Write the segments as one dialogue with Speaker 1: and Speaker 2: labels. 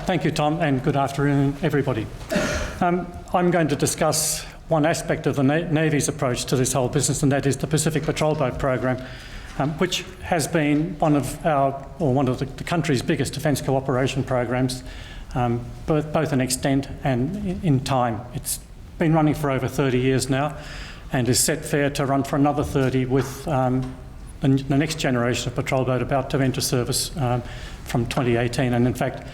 Speaker 1: Thank you, Tom, and good afternoon, everybody. I'm going to discuss one aspect of the Navy's approach to this whole business, and that is the Pacific Patrol Boat Program, which has been one of the country's biggest defence cooperation programs, both in extent and in time. It's been running for over 30 years now, and is set fair to run for another 30 with the next generation of patrol boat about to enter service from 2018. And in fact,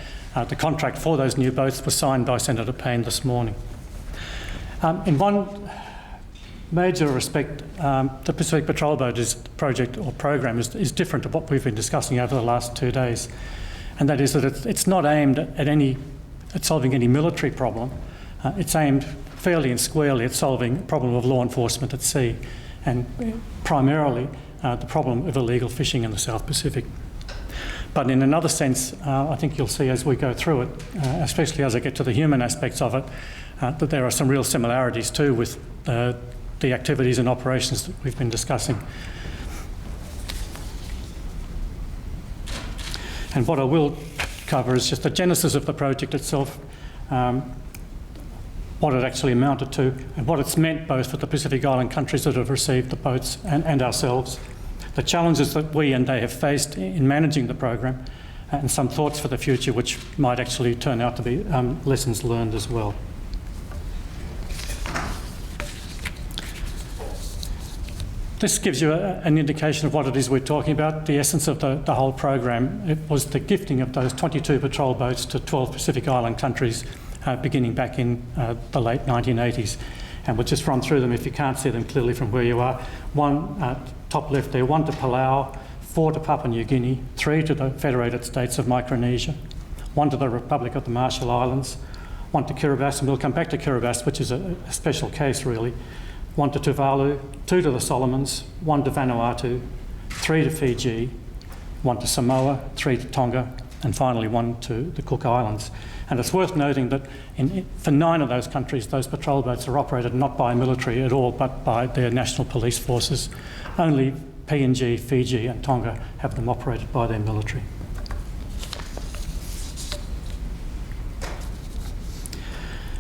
Speaker 1: the contract for those new boats was signed by Senator Payne this morning. In one major respect, the Pacific Patrol Boat project or program is different to what we've been discussing over the last 2 days, and that is that it's not aimed at solving any military problem. It's aimed fairly and squarely at solving the problem of law enforcement at sea, and primarily the problem of illegal fishing in the South Pacific. But in another sense, I think you'll see as we go through it, especially as I get to the human aspects of it, that there are some real similarities too with the activities and operations that we've been discussing. And what I will cover is just the genesis of the project itself, what it actually amounted to, and what it's meant both for the Pacific Island countries that have received the boats and ourselves, the challenges that we and they have faced in managing the program, and some thoughts for the future which might actually turn out to be lessons learned as well. This gives you an indication of what it is we're talking about. The essence of the whole program, it was the gifting of those 22 patrol boats to 12 Pacific Island countries beginning back in the late 1980s. And we'll just run through them if you can't see them clearly from where you are. One, top left there, 1 to Palau, 4 to Papua New Guinea, 3 to the Federated States of Micronesia, 1 to the Republic of the Marshall Islands, 1 to Kiribati, and we'll come back to Kiribati, which is a special case really, 1 to Tuvalu, 2 to the Solomons, 1 to Vanuatu, 3 to Fiji, 1 to Samoa, 3 to Tonga, and finally 1 to the Cook Islands. And it's worth noting that for 9 of those countries, those patrol boats are operated not by military at all, but by their national police forces. Only PNG, Fiji and Tonga have them operated by their military.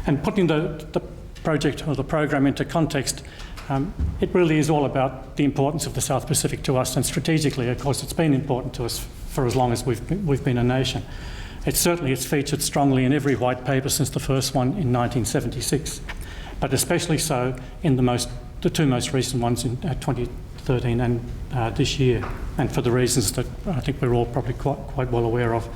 Speaker 1: And putting the project or the program into context, it really is all about the importance of the South Pacific to us, and strategically, of course, it's been important to us for as long as we've been a nation. It's featured strongly in every white paper since the first one in 1976, but especially so in the 2 most recent ones in 2013 and this year, and for the reasons that I think we're all probably quite well aware of.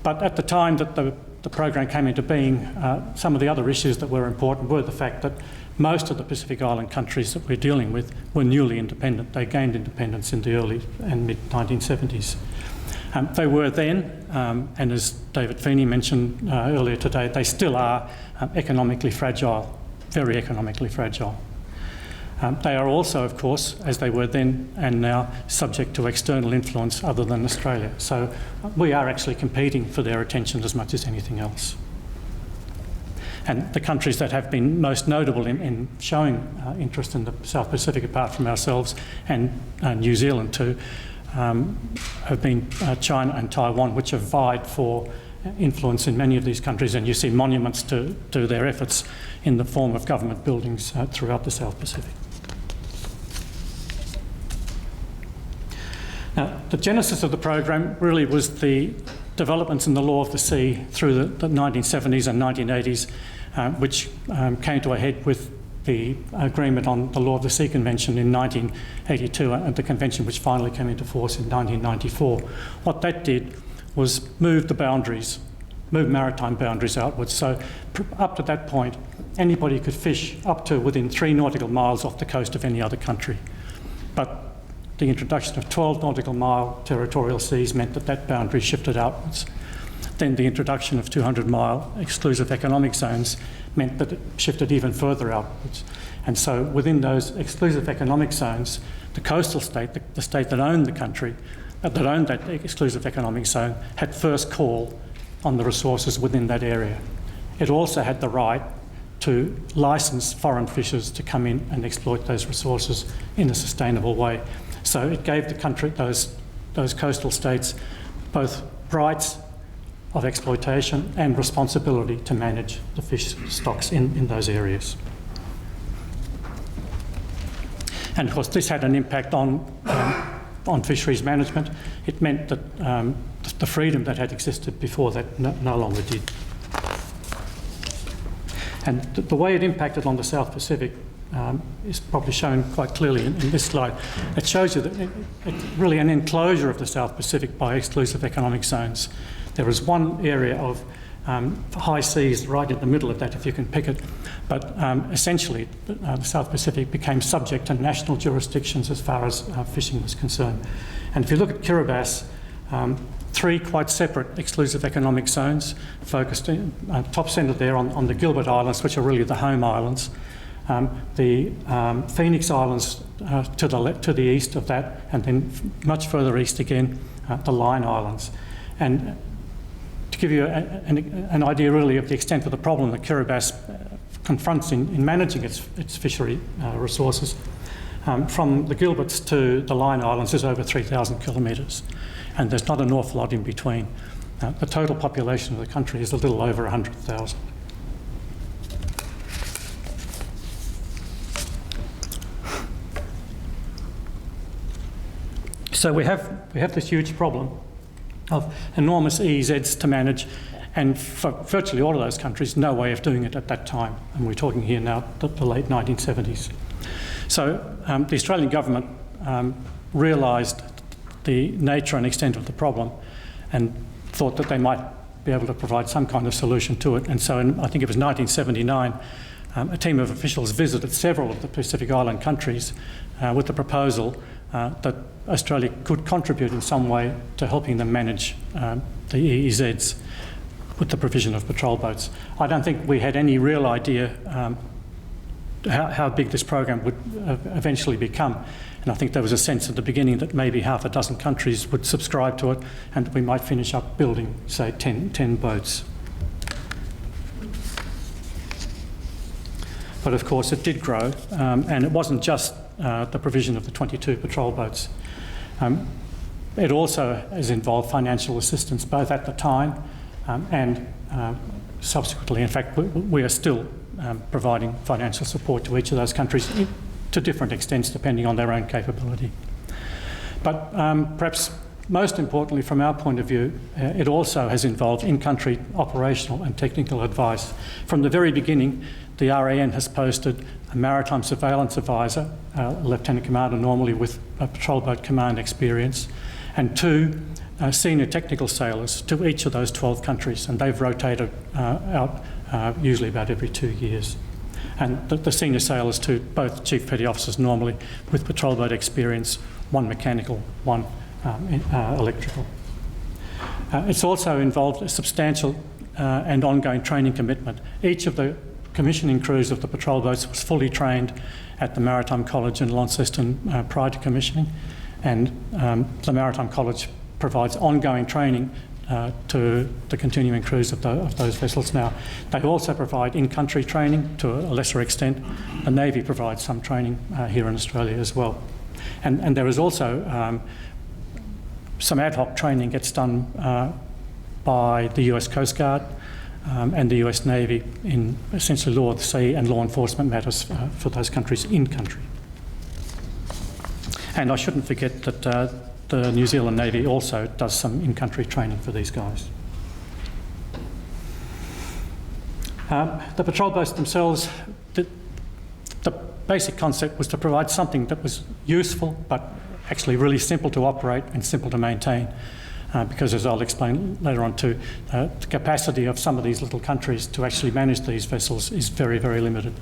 Speaker 1: But at the time that the program came into being, some of the other issues that were important were the fact that most of the Pacific Island countries that we're dealing with were newly independent. They gained independence in the early and mid-1970s. They were then, and as David Feeney mentioned earlier today, they still are economically fragile, very economically fragile. They are also, of course, as they were then and now, subject to external influence other than Australia. So we are actually competing for their attention as much as anything else. And the countries that have been most notable in showing interest in the South Pacific, apart from ourselves and New Zealand too, have been China and Taiwan, which have vied for influence in many of these countries, and you see monuments to their efforts in the form of government buildings throughout the South Pacific. Now, the genesis of the program really was the developments in the law of the sea through the 1970s and 1980s, which came to a head with the agreement on the Law of the Sea Convention in 1982 and the convention which finally came into force in 1994. What that did was move the boundaries, move maritime boundaries outwards. So up to that point, anybody could fish up to within 3 nautical miles off the coast of any other country. But the introduction of 12 nautical mile territorial seas meant that boundary shifted outwards. Then the introduction of 200-mile exclusive economic zones meant that it shifted even further outwards. And so within those exclusive economic zones, the coastal state, the state that owned the country, that owned that exclusive economic zone, had first call on the resources within that area. It also had the right to license foreign fishers to come in and exploit those resources in a sustainable way. So it gave the country, those coastal states, both rights of exploitation and responsibility to manage the fish stocks in those areas. And of course this had an impact on fisheries management. It meant that the freedom that had existed before that no longer did. And the way it impacted on the South Pacific is probably shown quite clearly in this slide. It shows you that it's really an enclosure of the South Pacific by exclusive economic zones. There is one area of high seas right in the middle of that, if you can pick it, but essentially the South Pacific became subject to national jurisdictions as far as fishing was concerned. And if you look at Kiribati, 3 quite separate exclusive economic zones focused in, top centred there on the Gilbert Islands, which are really the home islands. The Phoenix Islands to the east of that, and then much further east again, the Line Islands. And to give you an idea really of the extent of the problem that Kiribati confronts in managing its fishery resources, from the Gilberts to the Line Islands is over 3,000 kilometres, and there's not an awful lot in between. The total population of the country is a little over 100,000. So we have this huge problem of enormous EEZs to manage, and for virtually all of those countries, no way of doing it at that time. And we're talking here now the late 1970s. So the Australian government realised the nature and extent of the problem and thought that they might be able to provide some kind of solution to it. And so I think it was 1979, a team of officials visited several of the Pacific Island countries with the proposal that Australia could contribute in some way to helping them manage the EEZs with the provision of patrol boats. I don't think we had any real idea how big this program would eventually become. And I think there was a sense at the beginning that maybe half a dozen countries would subscribe to it and that we might finish up building, say, 10 boats. But of course it did grow, and it wasn't just the provision of the 22 patrol boats. It also has involved financial assistance, both at the time and subsequently. In fact, we are still providing financial support to each of those countries to different extents depending on their own capability. But perhaps most importantly from our point of view, it also has involved in-country operational and technical advice. From the very beginning, the RAN has posted a maritime surveillance advisor, a lieutenant commander normally with a patrol boat command experience, and 2 senior technical sailors to each of those 12 countries, and they've rotated out usually about every 2 years. And the senior sailors to both chief petty officers normally with patrol boat experience, 1 mechanical, 1 electrical. It's also involved a substantial and ongoing training commitment. Each of the commissioning crews of the patrol boats was fully trained at the Maritime College in Launceston prior to commissioning, and the Maritime College provides ongoing training to the continuing crews of those vessels now. They also provide in-country training to a lesser extent. The Navy provides some training here in Australia as well. And there is also some ad hoc training gets done by the US Coast Guard and the US Navy in essentially law of the sea and law enforcement matters for those countries in country. And I shouldn't forget that the New Zealand Navy also does some in-country training for these guys. The patrol boats themselves, the basic concept was to provide something that was useful but actually really simple to operate and simple to maintain. Because as I'll explain later on too, the capacity of some of these little countries to actually manage these vessels is very, very limited.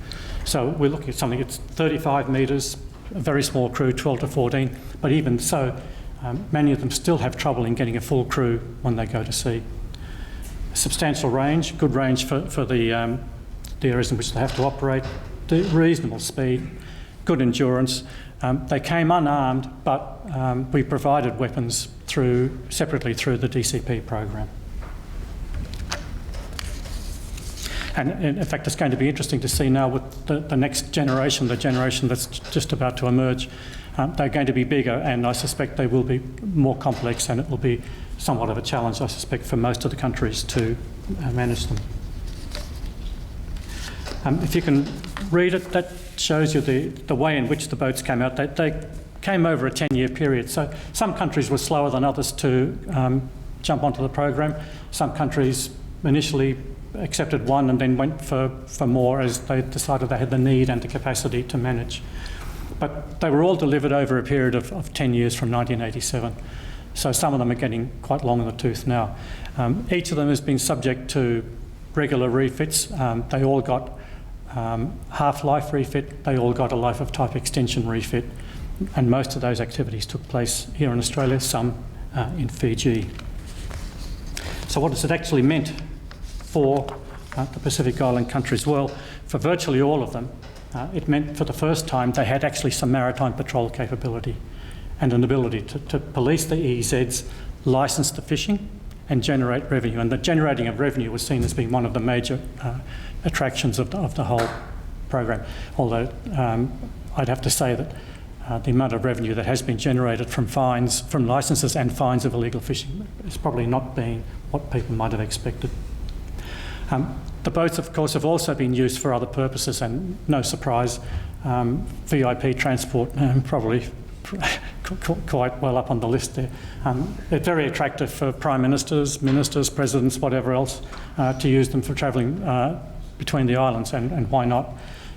Speaker 1: So we're looking at something that's 35 metres, a very small crew, 12 to 14, but even so, many of them still have trouble in getting a full crew when they go to sea. A substantial range, good range for the areas in which they have to operate, reasonable speed, good endurance. They came unarmed, but we provided weapons separately through the DCP program. And in fact, it's going to be interesting to see now with the next generation, the generation that's just about to emerge. They're going to be bigger, and I suspect they will be more complex, and it will be somewhat of a challenge, I suspect, for most of the countries to manage them. If you can read it, that shows you the way in which the boats came out. They came over a 10-year period. So some countries were slower than others to jump onto the program. Some countries initially accepted one and then went for more as they decided they had the need and the capacity to manage. But they were all delivered over a period of 10 years from 1987. So some of them are getting quite long in the tooth now. Each of them has been subject to regular refits. They all got half-life refit. They all got a life of type extension refit. And most of those activities took place here in Australia, some in Fiji. So what has it actually meant for the Pacific Island countries? Well, for virtually all of them, it meant for the first time they had actually some maritime patrol capability and an ability to police the EEZs, license the fishing and generate revenue. And the generating of revenue was seen as being one of the major attractions of the whole program. Although I'd have to say that the amount of revenue that has been generated from fines, from licences and fines of illegal fishing is probably not being what people might have expected. The boats, of course, have also been used for other purposes, and no surprise, VIP transport probably quite well up on the list there. They're very attractive for prime ministers, presidents, whatever else, to use them for travelling between the islands, and why not?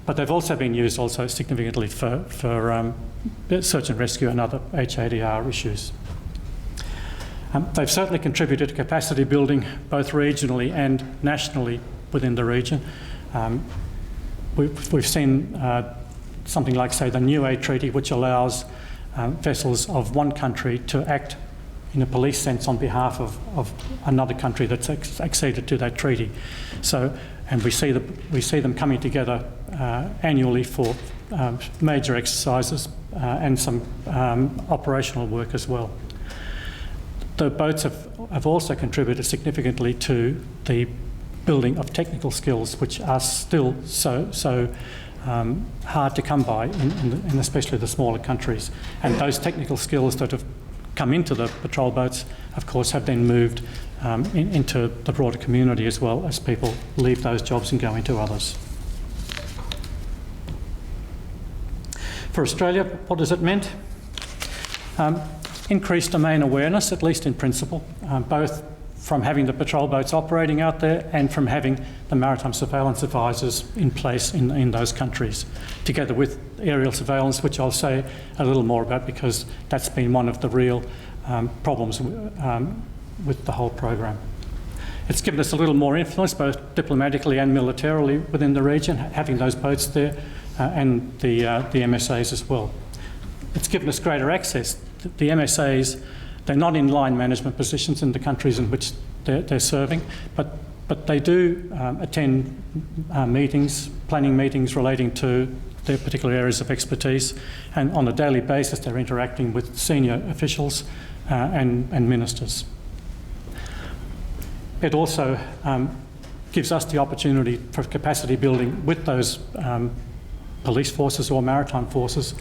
Speaker 1: But they've also been used significantly for search and rescue and other HADR issues. They've certainly contributed to capacity building both regionally and nationally within the region. We've seen something like, say, the New Aid Treaty, which allows vessels of one country to act in a police sense on behalf of another country that's acceded to that treaty. So, and we see them coming together annually for major exercises and some operational work as well. The boats have also contributed significantly to the building of technical skills, which are still so hard to come by in especially the smaller countries. And those technical skills that have come into the patrol boats, of course, have then moved into the broader community as well as people leave those jobs and go into others. For Australia, what has it meant? Increased domain awareness, at least in principle, both from having the patrol boats operating out there and from having the maritime surveillance advisors in place in those countries, together with aerial surveillance, which I'll say a little more about because that's been one of the real problems with the whole program. It's given us a little more influence, both diplomatically and militarily within the region, having those boats there and the MSAs as well. It's given us greater access. The MSAs, they're not in line management positions in the countries in which they're serving, but they do attend meetings, planning meetings relating to their particular areas of expertise, and on a daily basis they're interacting with senior officials and ministers. It also gives us the opportunity for capacity building with those police forces or maritime forces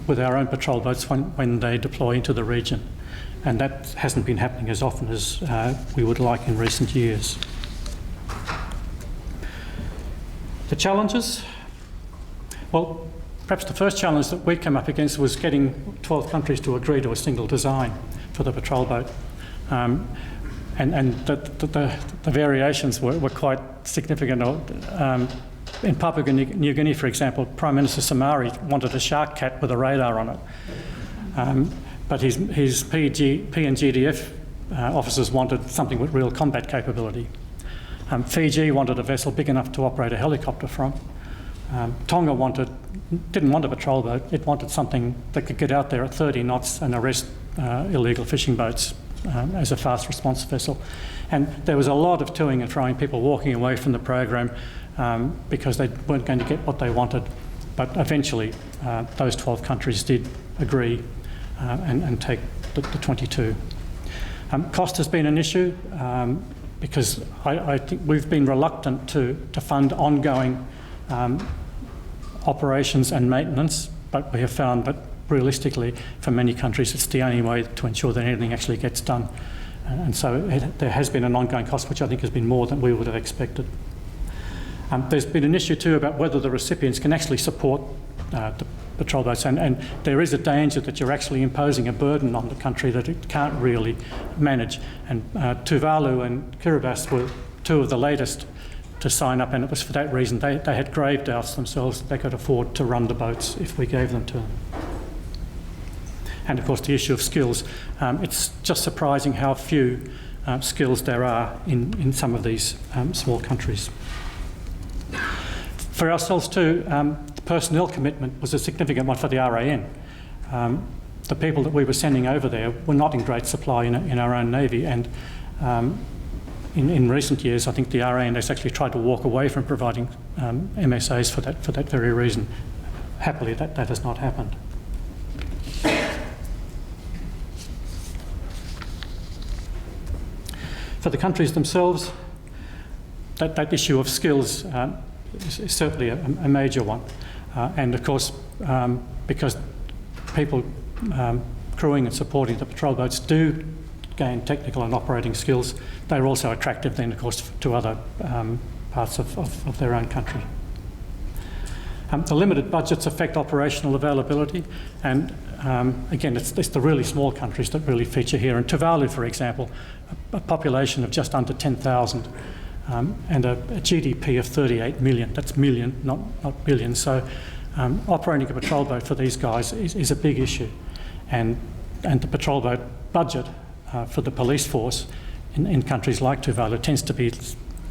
Speaker 1: with our own patrol boats when they deploy into the region. And that hasn't been happening as often as we would like in recent years. The challenges? Well, perhaps the first challenge that we came up against was getting 12 countries to agree to a single design for the patrol boat. And the variations were quite significant. In Papua New Guinea, for example, Prime Minister Samari wanted a shark cat with a radar on it. But his PNGDF officers wanted something with real combat capability. Fiji wanted a vessel big enough to operate a helicopter from. Tonga didn't want a patrol boat. It wanted something that could get out there at 30 knots and arrest illegal fishing boats as a fast response vessel. And there was a lot of toing and froing, people walking away from the program because they weren't going to get what they wanted. But eventually, those 12 countries did agree and take the 22. Cost has been an issue because I think we've been reluctant to fund ongoing operations and maintenance, but we have found that realistically for many countries it's the only way to ensure that anything actually gets done. And so there has been an ongoing cost, which I think has been more than we would have expected. There's been an issue too about whether the recipients can actually support the patrol boats, and there is a danger that you're actually imposing a burden on the country that it can't really manage. And Tuvalu and Kiribati were two of the latest to sign up, and it was for that reason they had grave doubts themselves that they could afford to run the boats if we gave them to them. And of course the issue of skills, it's just surprising how few skills there are in some of these small countries. For ourselves too, the personnel commitment was a significant one for the RAN. The people that we were sending over there were not in great supply in our own Navy, and in recent years I think the RAN has actually tried to walk away from providing MSAs for that very reason. Happily that has not happened. For the countries themselves, that issue of skills is certainly a major one. And of course, because people crewing and supporting the patrol boats do gain technical and operating skills, they're also attractive then, of course, to other parts of their own country. The limited budgets affect operational availability, and again, it's the really small countries that really feature here. In Tuvalu, for example, a population of just under 10,000 and a GDP of 38 million. That's million, not billion. So operating a patrol boat for these guys is a big issue. And the patrol boat budget for the police force in countries like Tuvalu tends to be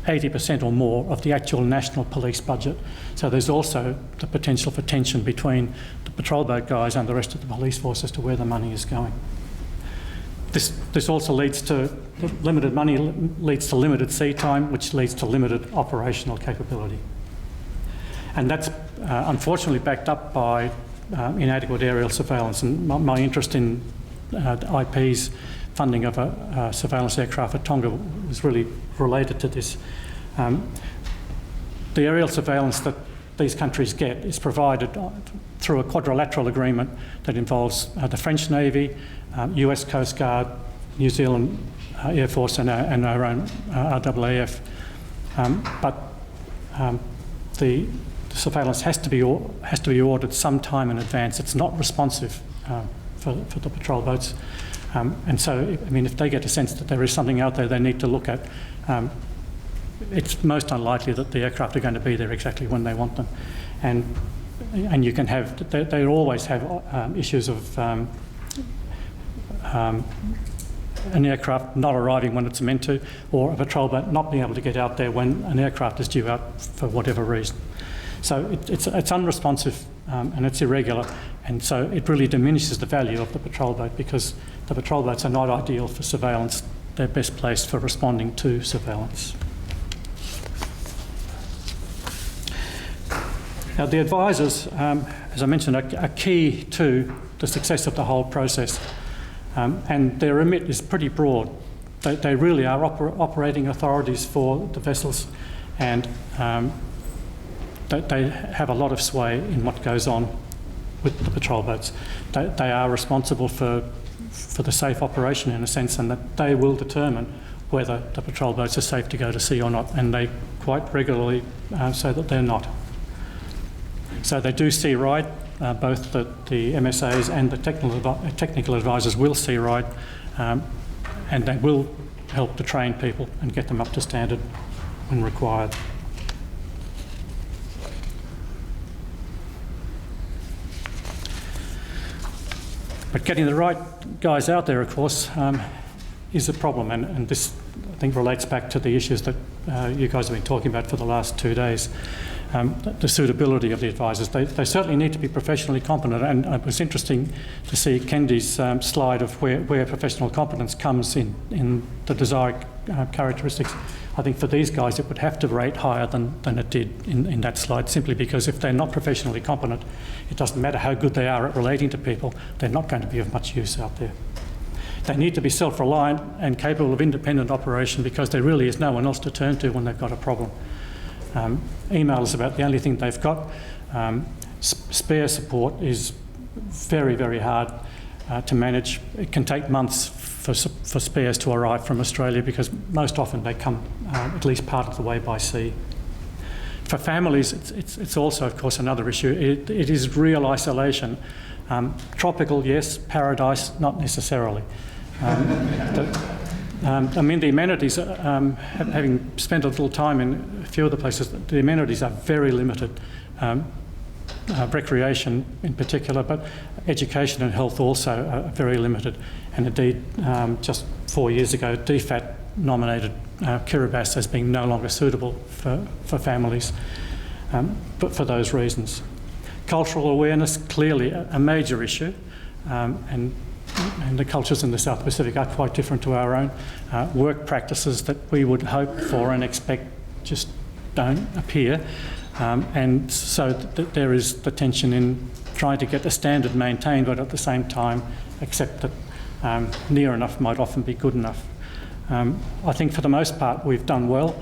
Speaker 1: 80% or more of the actual national police budget. So there's also the potential for tension between the patrol boat guys and the rest of the police force as to where the money is going. This also leads to limited money, leads to limited sea time, which leads to limited operational capability. And that's unfortunately backed up by inadequate aerial surveillance. And my interest in IP's funding of a surveillance aircraft at Tonga was really related to this. The aerial surveillance that these countries get is provided through a quadrilateral agreement that involves the French Navy, US Coast Guard, New Zealand Air Force and our own RAAF. But the surveillance has to be ordered some time in advance. It's not responsive for the patrol boats. And so, I mean, if they get a sense that there is something out there they need to look at, it's most unlikely that the aircraft are going to be there exactly when they want them. And you can have, they always have issues of an aircraft not arriving when it's meant to, or a patrol boat not being able to get out there when an aircraft is due out for whatever reason. So it's unresponsive and it's irregular, and so it really diminishes the value of the patrol boat, because the patrol boats are not ideal for surveillance. They're best placed for responding to surveillance. Now, the advisors, as I mentioned, are key to the success of the whole process, and their remit is pretty broad. They really are operating authorities for the vessels, and they have a lot of sway in what goes on with the patrol boats. They are responsible for the safe operation, in a sense, and that they will determine whether the patrol boats are safe to go to sea or not, and they quite regularly say that they're not. So they do see right, both the MSAs and the technical advisors will see right, and they will help to train people and get them up to standard when required. But getting the right guys out there, of course, is a problem, and this, I think, relates back to the issues that you guys have been talking about for the last 2 days. The suitability of the advisors. They certainly need to be professionally competent, and it was interesting to see Kendi's slide of where professional competence comes in the desired characteristics. I think for these guys it would have to rate higher than it did in that slide, simply because if they're not professionally competent, it doesn't matter how good they are at relating to people, they're not going to be of much use out there. They need to be self-reliant and capable of independent operation, because there really is no one else to turn to when they've got a problem. Email is about the only thing they've got. Spare support is very, very hard to manage. It can take months for spares to arrive from Australia, because most often they come at least part of the way by sea. For families, it's also, of course, another issue. It is real isolation. Tropical, yes. Paradise, not necessarily. I mean, the amenities, having spent a little time in a few of the places, the amenities are very limited. Recreation in particular, but education and health also are very limited. And indeed, just 4 years ago, DFAT nominated Kiribati as being no longer suitable for families, but for those reasons. Cultural awareness, clearly a major issue, and the cultures in the South Pacific are quite different to our own. Work practices that we would hope for and expect just don't appear. And so there is the tension in trying to get the standard maintained, but at the same time accept that near enough might often be good enough. I think for the most part we've done well.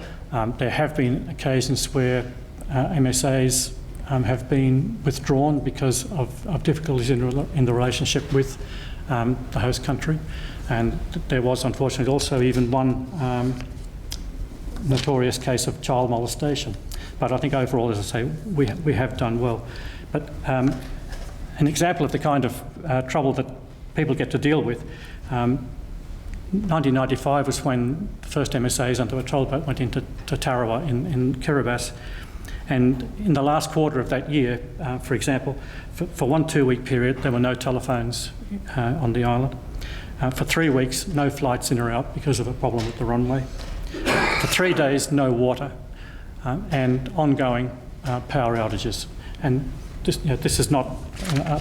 Speaker 1: There have been occasions where MSAs have been withdrawn because of difficulties in the relationship with the host country, and there was unfortunately also even one notorious case of child molestation. But I think overall, as I say, we have done well. But an example of the kind of trouble that people get to deal with, 1995 was when the first MSAs under a patrol boat went into Tarawa in Kiribati. And in the last quarter of that year, for example, for 1 2-week period, there were no telephones on the island. For 3 weeks, no flights in or out because of a problem with the runway. For 3 days, no water, and ongoing power outages. And this is not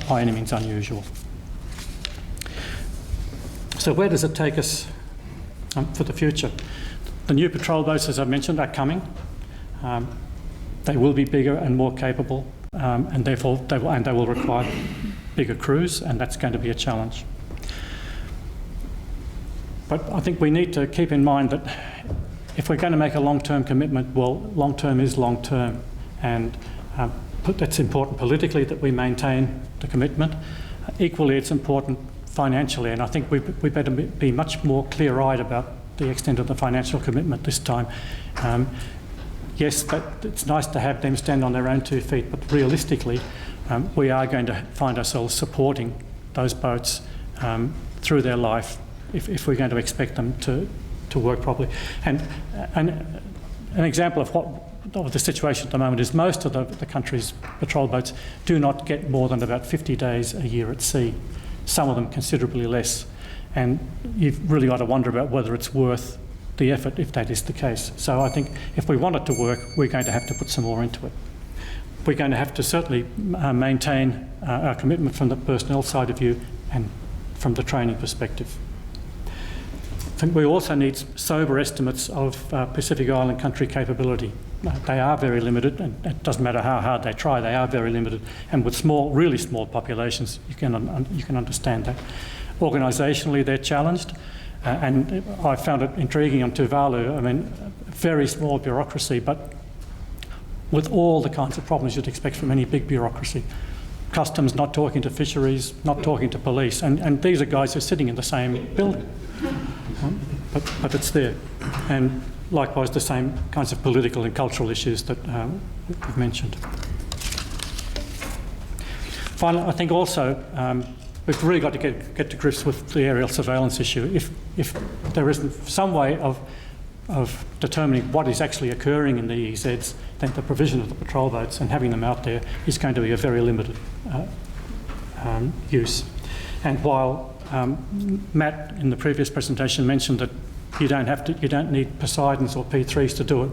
Speaker 1: by any means unusual. So where does it take us for the future? The new patrol boats, as I mentioned, are coming. They will be bigger and more capable, and therefore they will require bigger crews, and that's going to be a challenge. But I think we need to keep in mind that if we're going to make a long-term commitment, well, long-term is long-term, and it's important politically that we maintain the commitment. Equally, it's important financially, and I think we better be much more clear-eyed about the extent of the financial commitment this time. Yes, it's nice to have them stand on their own 2 feet, but realistically, we are going to find ourselves supporting those boats through their life if we're going to expect them to work properly. And an example of the situation at the moment is most of the country's patrol boats do not get more than about 50 days a year at sea, some of them considerably less. And you've really got to wonder about whether it's worth the effort if that is the case. So I think if we want it to work, we're going to have to put some more into it. We're going to have to certainly maintain our commitment from the personnel side of view and from the training perspective. I think we also need sober estimates of Pacific Island country capability. They are very limited, and it doesn't matter how hard they try, they are very limited. And with really small populations, you can understand that. Organisationally, they're challenged. And I found it intriguing on Tuvalu. I mean, very small bureaucracy, but with all the kinds of problems you'd expect from any big bureaucracy. Customs not talking to fisheries, not talking to police, and these are guys who are sitting in the same building. But it's there. And likewise, the same kinds of political and cultural issues that we've mentioned. Finally, I think also we've really got to get to grips with the aerial surveillance issue. If there isn't some way of determining what is actually occurring in the EEZs, then the provision of the patrol boats and having them out there is going to be a very limited use. And while Matt in the previous presentation mentioned that you don't need Poseidons or P3s to do it.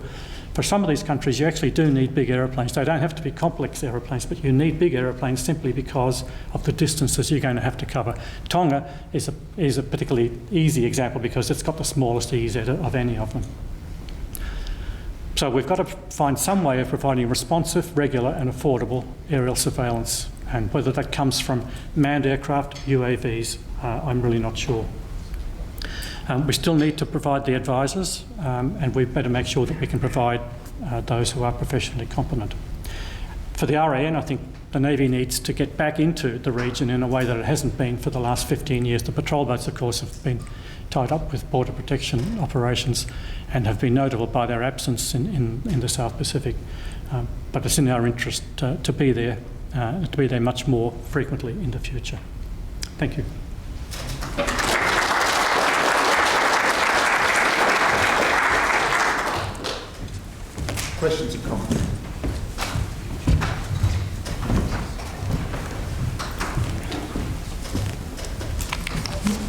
Speaker 1: For some of these countries, you actually do need big aeroplanes. They don't have to be complex aeroplanes, but you need big aeroplanes simply because of the distances you're going to have to cover. Tonga is a particularly easy example because it's got the smallest EEZ of any of them. So we've got to find some way of providing responsive, regular and affordable aerial surveillance. And whether that comes from manned aircraft, UAVs, I'm really not sure. We still need to provide the advisors, and we better make sure that we can provide those who are professionally competent. For the RAN, I think the Navy needs to get back into the region in a way that it hasn't been for the last 15 years. The patrol boats, of course, have been tied up with border protection operations and have been notable by their absence in the South Pacific. But it's in our interest to be there much more frequently in the future. Thank you.
Speaker 2: Questions and comments?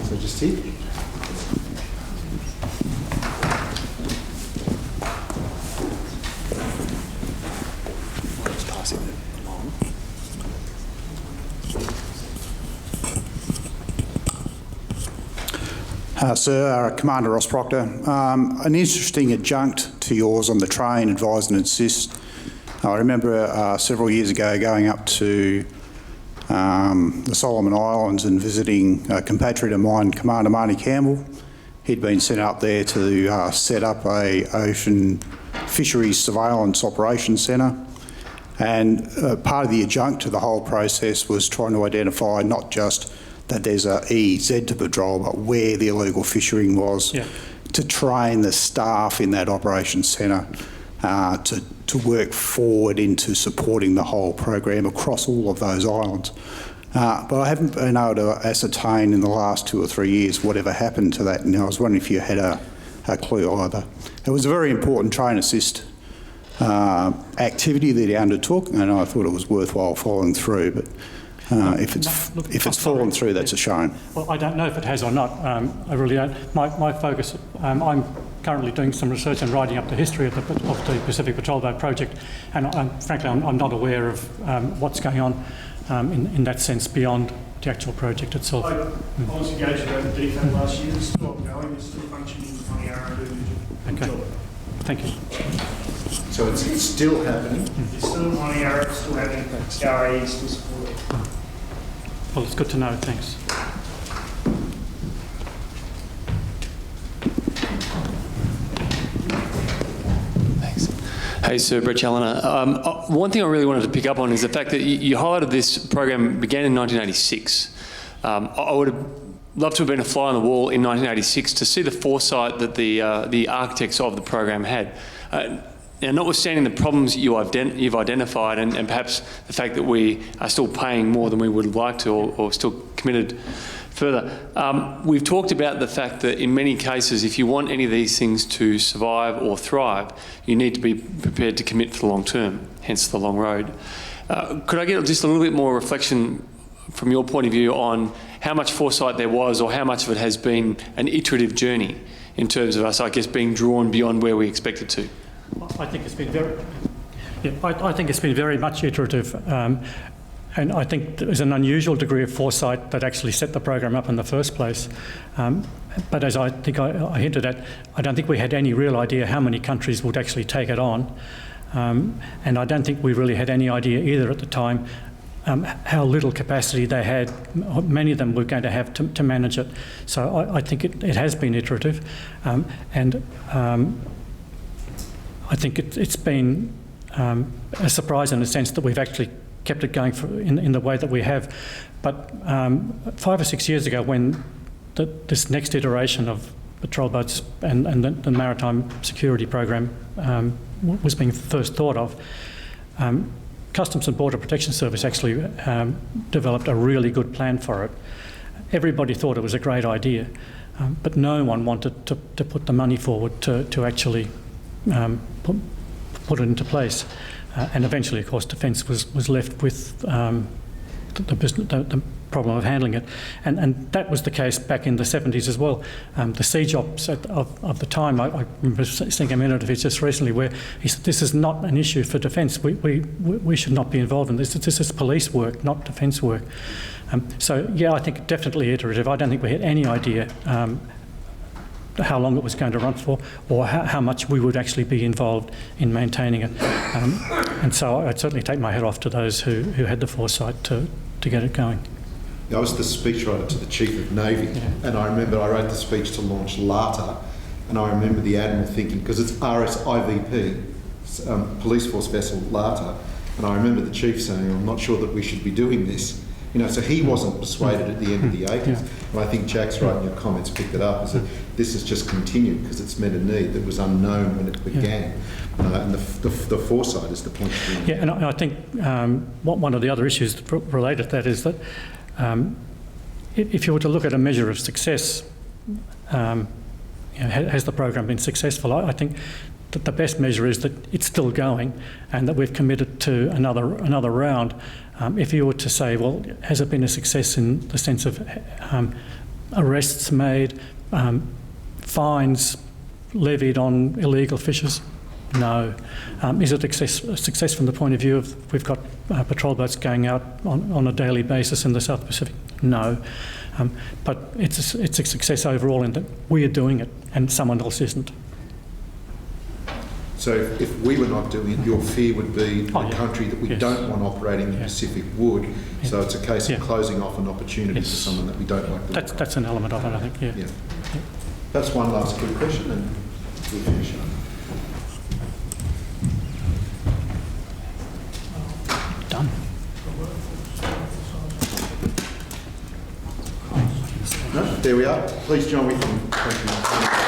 Speaker 2: So just here. Just passing it along.
Speaker 3: Sir, Commander Ross Proctor, an interesting adjunct to yours on the train, advise and assist. I remember several years ago going up to the Solomon Islands and visiting a compatriot of mine, Commander Marnie Campbell. He'd been sent up there to set up a ocean fisheries surveillance operations centre, and part of the adjunct to the whole process was trying to identify not just that there's a EEZ to patrol, but where the illegal fishing was, to train the staff in that operations centre to work forward into supporting the whole program across all of those islands. But I haven't been able to ascertain in the last 2 or 3 years whatever happened to that, and I was wondering if you had a clue either. It was a very important train assist activity that he undertook, and I thought it was worthwhile following through, but if it's fallen through, that's a shame.
Speaker 1: Well, I don't know if it has or not. I really don't. My focus, I'm currently doing some research and writing up the history of the Pacific Patrol Boat project, and frankly, I'm not aware of what's going on in that sense beyond the actual project itself.
Speaker 4: I was engaged in that detail last year. It's still ongoing. It's still functioning on the Arrow.
Speaker 1: Okay. Thank you.
Speaker 2: So it's still happening?
Speaker 4: It's still on the Arrow. It's still happening. CDRE is still supporting.
Speaker 1: Well, it's good to know. Thanks.
Speaker 5: Thanks. Hey, Sir, Brett Challoner. One thing I really wanted to pick up on is the fact that you highlighted this program began in 1986. I would have loved to have been a fly on the wall in 1986 to see the foresight that the architects of the program had. Now, notwithstanding the problems you've identified and perhaps the fact that we are still paying more than we would like to or still committed further, we've talked about the fact that in many cases, if you want any of these things to survive or thrive, you need to be prepared to commit for the long term, hence the long road. Could I get just a little bit more reflection from your point of view on how much foresight there was or how much of it has been an iterative journey in terms of us, I guess, being drawn beyond where we expected to?
Speaker 1: I think it's been I think it's been very much iterative, and I think there's an unusual degree of foresight that actually set the program up in the first place. But as I think I hinted at, I don't think we had any real idea how many countries would actually take it on, and I don't think we really had any idea either at the time how little capacity they had. Many of them were going to have to manage it. So I think it has been iterative, and I think it's been a surprise in the sense that we've actually kept it going in the way that we have. But 5 or 6 years ago, when this next iteration of patrol boats and the maritime security program was being first thought of, Customs and Border Protection Service actually developed a really good plan for it. Everybody thought it was a great idea, but no one wanted to put the money forward to actually put it into place, and eventually, of course, Defence was left with the problem of handling it, and that was the case back in the 70s as well. The CJOPs of the time, I remember seeing a minute of it just recently where he said, "This is not an issue for Defence. We should not be involved in this. This is police work, not Defence work." So yeah, I think definitely iterative. I don't think we had any idea how long it was going to run for, or how much we would actually be involved in maintaining it. And so I'd certainly take my hat off to those who had the foresight to get it going.
Speaker 2: I was the speechwriter to the Chief of Navy, and I remember I wrote the speech to launch LATA, and I remember the Admiral thinking, because it's RSIVP, Police Force Vessel LATA, and I remember the Chief saying, "I'm not sure that we should be doing this." You know, so he wasn't persuaded at the end of the 80s.
Speaker 1: Yeah.
Speaker 2: And I think Jack's right in your comments picked it up, is that this has just continued because it's met a need that was unknown when it began. And the foresight is the point of view.
Speaker 1: Yeah, and I think one of the other issues related to that is that if you were to look at a measure of success, has the program been successful? I think that the best measure is that it's still going and that we've committed to another round. If you were to say, well, has it been a success in the sense of arrests made, fines levied on illegal fishers? No. Is it a success from the point of view of we've got patrol boats going out on a daily basis in the South Pacific? No. But it's a success overall in that we are doing it and someone else isn't.
Speaker 2: So if we were not doing it, your fear would be a country that we don't want operating in the Pacific would. So it's a case of closing off an opportunity for someone that we don't like.
Speaker 1: That's an element of it, I think, yeah.
Speaker 2: That's one last quick question and we'll finish up.
Speaker 1: Done.
Speaker 2: No, there we are. Please join me in thanking